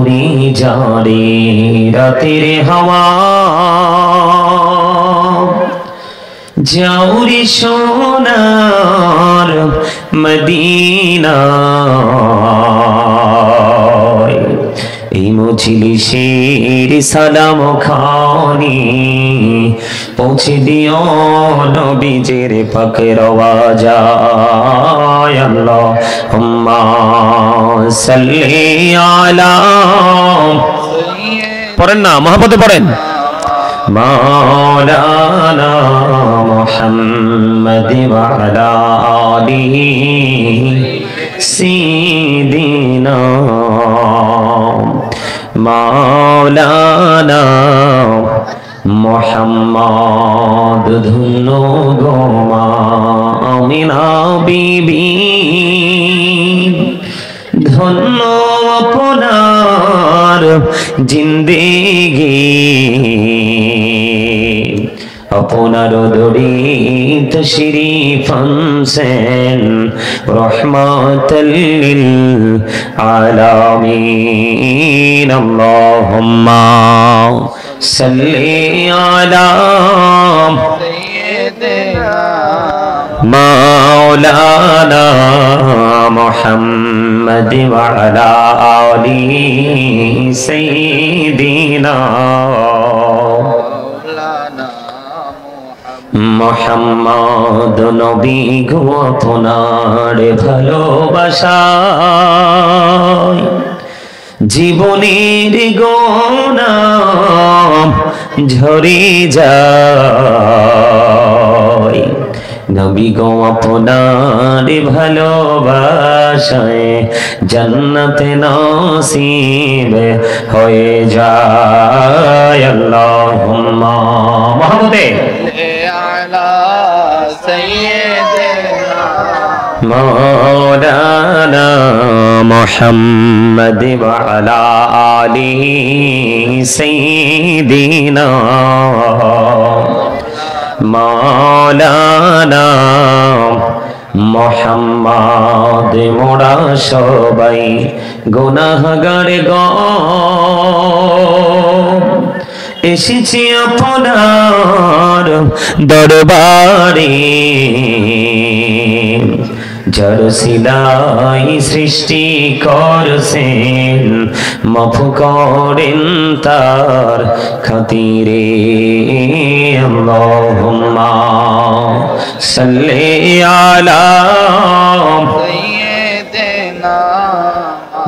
উড়ে যারে রাতের হাওয়া যাওরে সোনার মদিনা এই মজলিসের সালাম খানি পৌঁছে দিও নবীজির পাক রওজায় আল্লাহুম্মা সাল্লি আলা পড়েন না মহব্বতে পড়েন মাওলানা মুহাম্মদ ওয়া আলা আলিহি সিদিনা মাওলানা মুহাম্মদ ধন্য গো মা আমিনা বিবি ধন্য আপনার জিন্দেগি আপনার দরিত শরীফ আনছেন রহমাতাল লিল আলামিন আল্লাহুম্মা সাল্লি আলা সাইয়্যিদিনা মাওলানা মুহাম্মদ ওয়া আলা আলি সাইয়্যিদিনা মুহাম্মদ নবী গো আপনার ভালোবাসায় জীবনের গোনা ঝরে যায় নবী গো আপনার ভালোবাসায় জান্নাতে নসিব হয়ে যায় আল্লাহুম্মা মুহাম্মদে আলা সাইয়্যিদিনা মাওলানা মুহাম্মদ ওয়া আলা আলিহি সাইয়্যিদিনা মাওলানা মুহাম্মদ মোরা সবাই গুনাহগার গো এসেছি আপনার দরবারে যার সিলাই সৃষ্টি করছেন মাফ করেন তার খাতিরে আল্লাহুম্মা সাল্লি আলা সাইয়্যিদিনা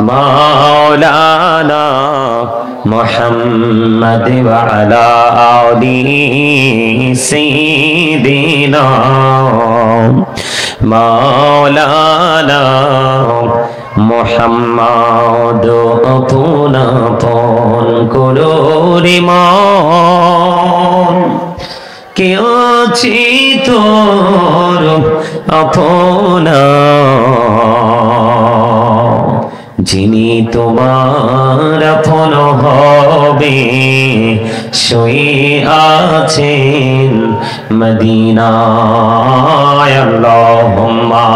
মাওলানা মুহাম্মদ ওয়া আলা আলিহি সাইয়্যিদিনা মাওলানা মুহাম্মদ আপনা পন করো রে মন কে আছি তোর আপনা যিনি তোমার আপন হবে শুয়ে আছেন মদিনায় আল্লাহুম্মা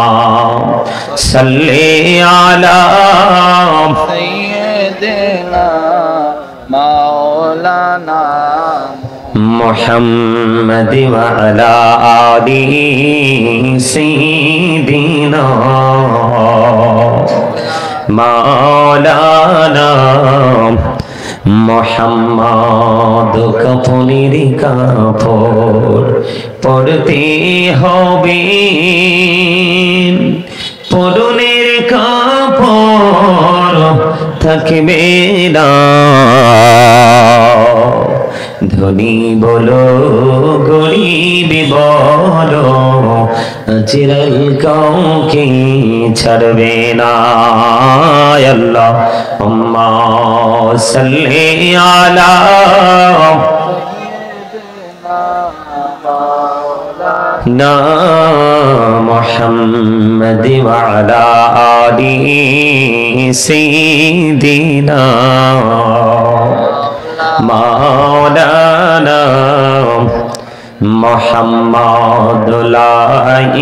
সাল্লি আলা সাইয়্যিদিনা মাওলানা মুহাম্মদ ওয়া আলা আলিহি সাইয়্যিদিনা মাওলানা মুহাম্মদ কাফনের কাপড় পরতে হবে পরনের কাপড় থাকবে না ধনী বলো গরিব বলো চিরাল কাউকে ছাড়বে না আল্লাহুম্মা সাল্লি আলা না মুহাম্মদ ওয়া আলা আলিহি সাইয়্যিদিনা মাওলানা মুহাম্মদ লা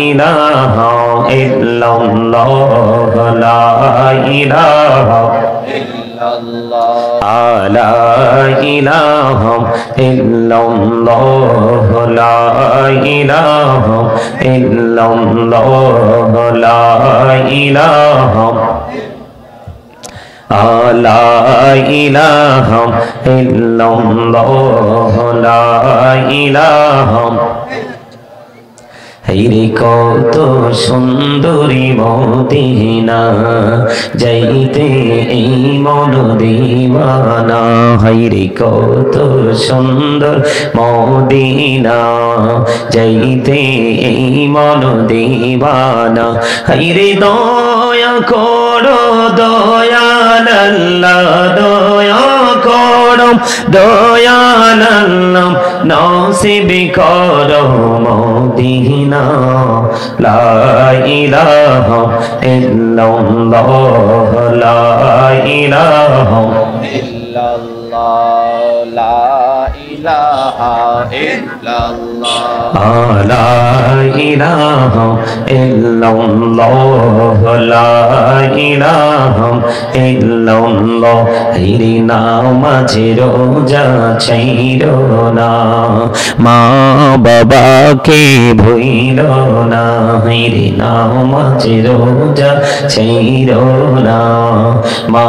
ইলাহা ইল্লাল্লাহ লা ইলাহা লা ইলাহা ইল্লাল্লাহ লা ইলাহা ইল্লাল্লাহ লা ইলাহা লা ইলাহা ইল্লাল্লাহ লা ইলাহা। হায়রে কত সুন্দরী মদিনা, যাইতে এই মন দিওয়ানা। হায়রে কত সুন্দর মদিনা, যাইতে এই মন দিওয়ানা। হায়রে দয়া করো দয়াল আল্লাহ, দয়া করো দয়াল আল্লাহ, নসিব করো মদিনা। লা ইলাহা ইল্লাল্লাহ লা ইলাহা ইল্লাল্লাহ লা ইলাহা ইল্লাল্লাহ লা ইলাহা ইল্লাল্লাহ লা ইলাহা ইল্লাল্লাহ। হায়রে নামাজে রোজা ছাইরো না, মা বাবাকে ভুইলো না। হায়রে নামাজে রোজা ছাইরো না, মা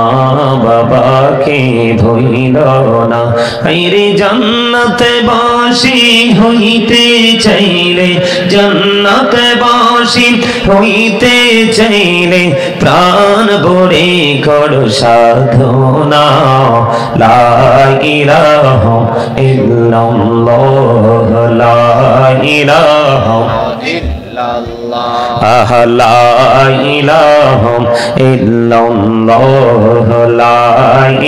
বাবাকে ভুইলো না। হায়রে জান্নাতে বাসী হইতে চাইলে, জান্নাতে বাসী হইতে চাইলে, প্রাণ ভরে করো সাধনা। লা ইলাহা ইল্লাল্লাহ লা ইলাহা ইল্লাল্লাহ লা ইলাহা ইল্লাল্লাহ লা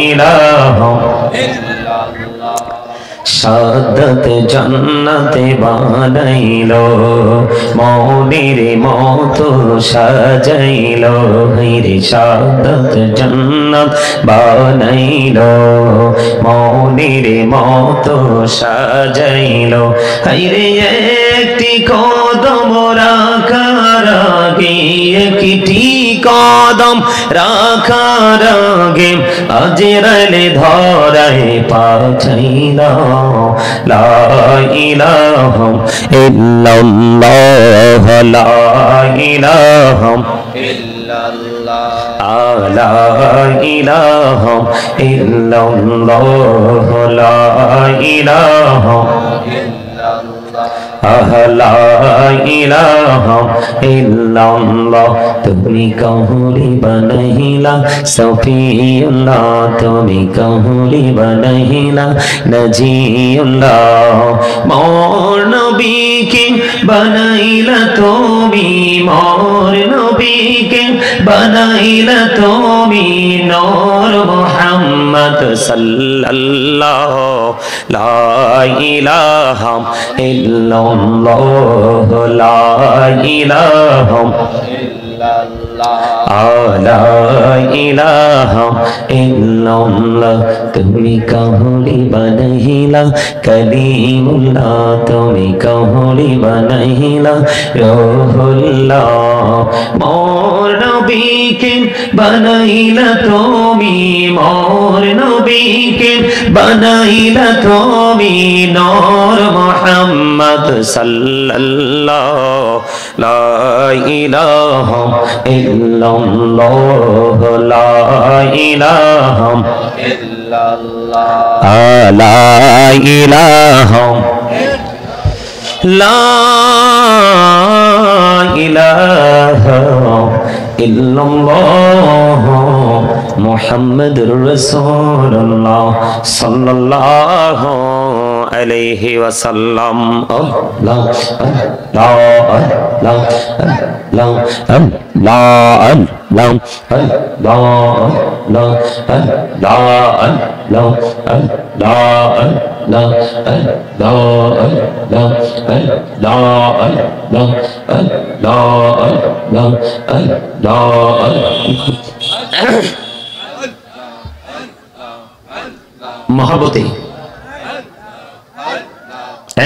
ইলাহা ইল্লাল্লাহ। সাদত জান্নাতে বানাইলো, মনের মতো সাজাইলো। হায়রে সাদত জান্নাত বানাইলো, মনের মতো সাজাইলো। হায়রে একটি কদম রাখার আগে, একটি কদম রাখার আগে, আজরাইল ধরায় পাঠাইলো। লা ইলাহা ইল্লাল্লাহ লা ইলাহা ইল্লাল্লাহ লা ইলাহা ইল্লাল্লাহ লা ইলাহা লা ইলাহা ইল্লাল্লাহ। তুমি কাহুরি বানাইলা সফিউল্লাহ, তুমি কাহুরি বানাইলা নজিউল্লাহ। মোর নবীকে বানাইলা তুমি, মোর নবীকে বানাইলা তুমি, নূর মুহাম্মদ সাল্লাল্লাহ। লা ইলাহা ইল্লাল্লাহ লা ইলাহা ইল্লাল্লাহ লা ইলাহা ইল্লাল্লাহ। তুমি কাহুরি বানাইলা কালিমুল্লাহ, তুমি কাহুরি বানাইলা রূহুল্লাহ। মোর নবীকে বানাইলা তুমি, মোর নবীকে বানাইলা তুমি, নূর মুহাম্মদ সাল্লাল্লাহ। লা ইলাহা ইল্লাল্লাহ লা ইলাহা ইল্লাল্লাহ লা ইলাহা লা ইলাহা ইল্লাল্লাহ মুহাম্মাদুর রাসূলুল্লাহ সাল্লাল্লাহু আলাইহি ওয়াসাল্লাম। আল্লাহ আল্লাহ আল্লাহ আল্লাহ আল্লাহ আল্লাহ আল্লাহ আল্লাহ আল্লাহ আল্লাহ আল্লাহ মহাবতে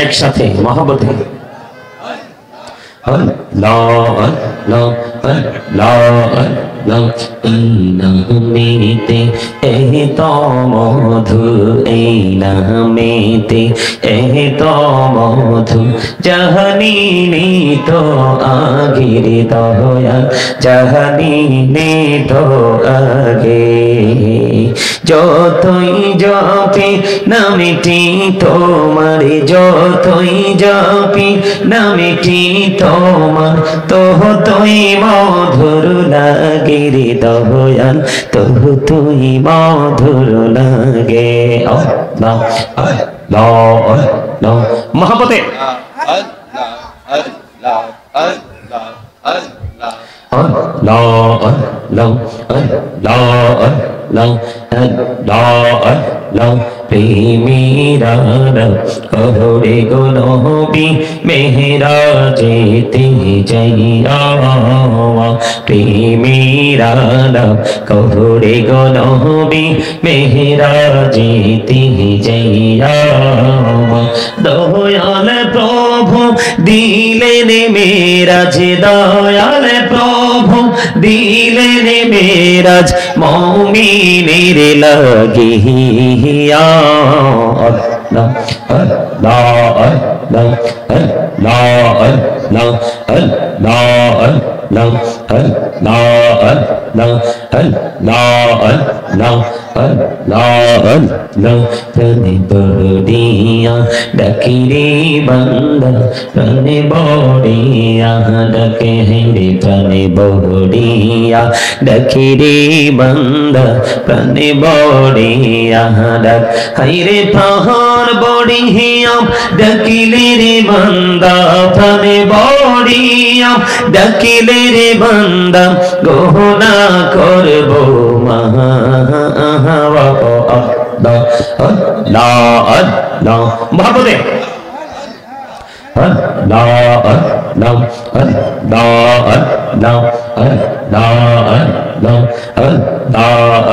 একসাথে মহাবতে আল্লাহ আল্লাহ নামেতে এত মধু, এই নামেতে এত মধু জাহানিনি তো আগের দয়াল, জাহানিনি তো আগে। যতই জপি নামটি তোমার, যতই জপি নামটি তোমার, ততই মধুর লাগে রে দয়াল, ততই মধুর লাগে। আল্লাহ আল্লাহ আল্লাহ মহব্বতে প্রেমীরা কহরে গো নবী মেহরাজেতে যাইয়া, প্রেমীরা কহরে গো নবী মেহরাজেতে যাইয়া। দয়াল প্রভু দিলেন মেরাজ, দয়াল প্রভু দিলেন মেরাজ মুমিনের লাগিয়া। আল্লাহ আল্লাহ আল্লাহ আল্লাহ আল্লাহ আল্লাহ আল্লাহ আল্লাহ আল্লাহ আল্লাহ আল্লাহ। প্রাণে বড়িয়া ডাকি রে বান্দা, প্রাণে বড়িয়া ডাকে রে, প্রাণে বড়িয়া ডাকি রে বান্দা, প্রাণে বড়িয়া ডাক। হাইরে পাহাড় বড়িয়া ডাকিলে রে বান্দা, প্রাণে বড়িয়া ডাকিলে রে বান্দা, গহনা করব মহা। আল্লাহ আল্লাহ আল্লাহ মহব্বতে আল্লাহ আল্লাহ আল্লাহ আল্লাহ আল্লাহ আল্লাহ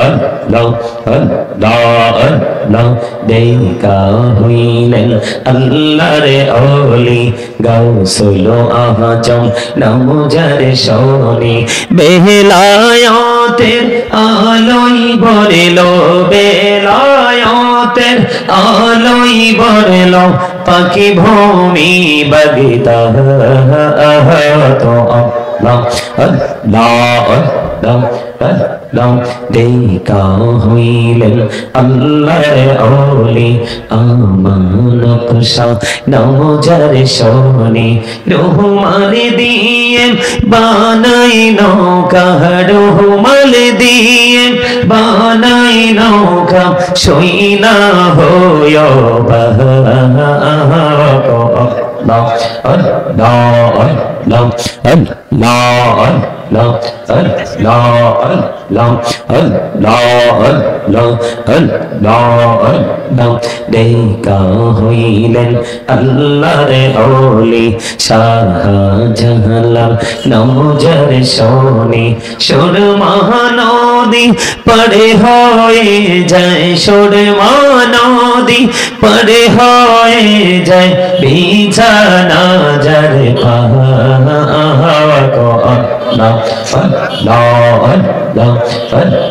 আল্লাহ আল্লাহ আল্লাহ। দেখা হইলেন আল্লাহর ওলি গাউসুল আজম নামজারে শনি, বেলায়াতের আলোই বরেলো, বেলায়াতের আলোই বরেলো, পাখি ভূমি বগিতা তো। আল্লাহ আল্লাহ আল্লাহ আল্লাহ। দেখা হইলেন আল্লাহর ওলি আমানকশা নমজার শনি, রহমান দিয়ে বানাই নৌকা, রহমান দিয়ে বানাই নৌকা, সইনা হয় আল্লাহ আল্লাহ আল্লাহ আল্লাহ আল্লাহ আল্লাহ আল্লাহ আল্লাহ আল্লাহ। দেখা হইলেন আল্লাহর ওলি শাহজালাল নমজার শনি, সুরমা নদী পড়ে হয়ে যায়, সুরমা নদী পড়ে হয়ে যায়, বিছানা যার পাহাড়। আল্লাহ আল্লাহ আল্লাহ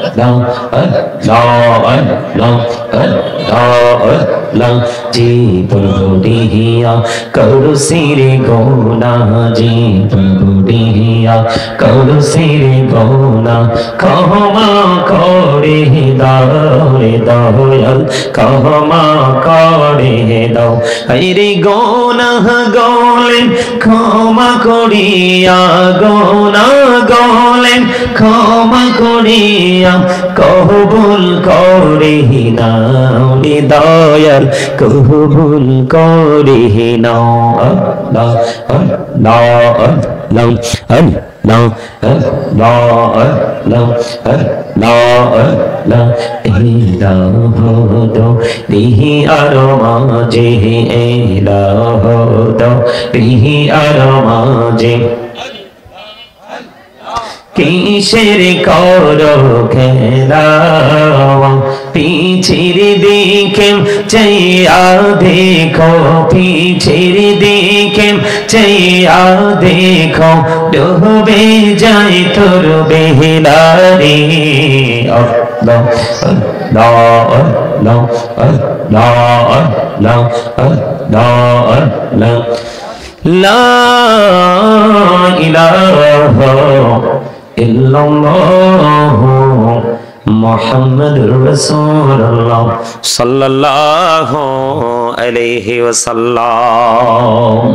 আল্লাহ আল্লাহ আল্লাহ আল্লাহ। জীবন গড়িয়া করু সিরে গোনা, জীবন গড়িয়া করু সিরে গোনা, ক্ষমা করে দাও রে দয়াল, ক্ষমা করে দাও। হায়রে গোনা গলেন ক্ষমা করিয়া, গোনা গলেন ক্ষমা করিয়া, কবুল করে নাও রে দয়াল, কবুল করে নাও। আল্লাহ আল্লাহ আল্লাহ আল্লাহ আল্লাহ আল্লাহ আল্লাহ আল্লাহ। ইলাহ দো রিহি আর মাঝে, ইলাহ দো রিহি আর মাঝে, কিসের করো খেলা पीछेर दिके चाइया देखो पीछेर दिके चाइया देखो डूबे जाए तोर बेहला रे अल्लाह अल्लाह अल्लाह अल्लाह अल्लाह अल्लाह अल्लाह ला इलाहा इल्लल्लाह मुहम्मदुर रसूलुल्लाह सल्लल्लाहु अलैहि वसल्लम।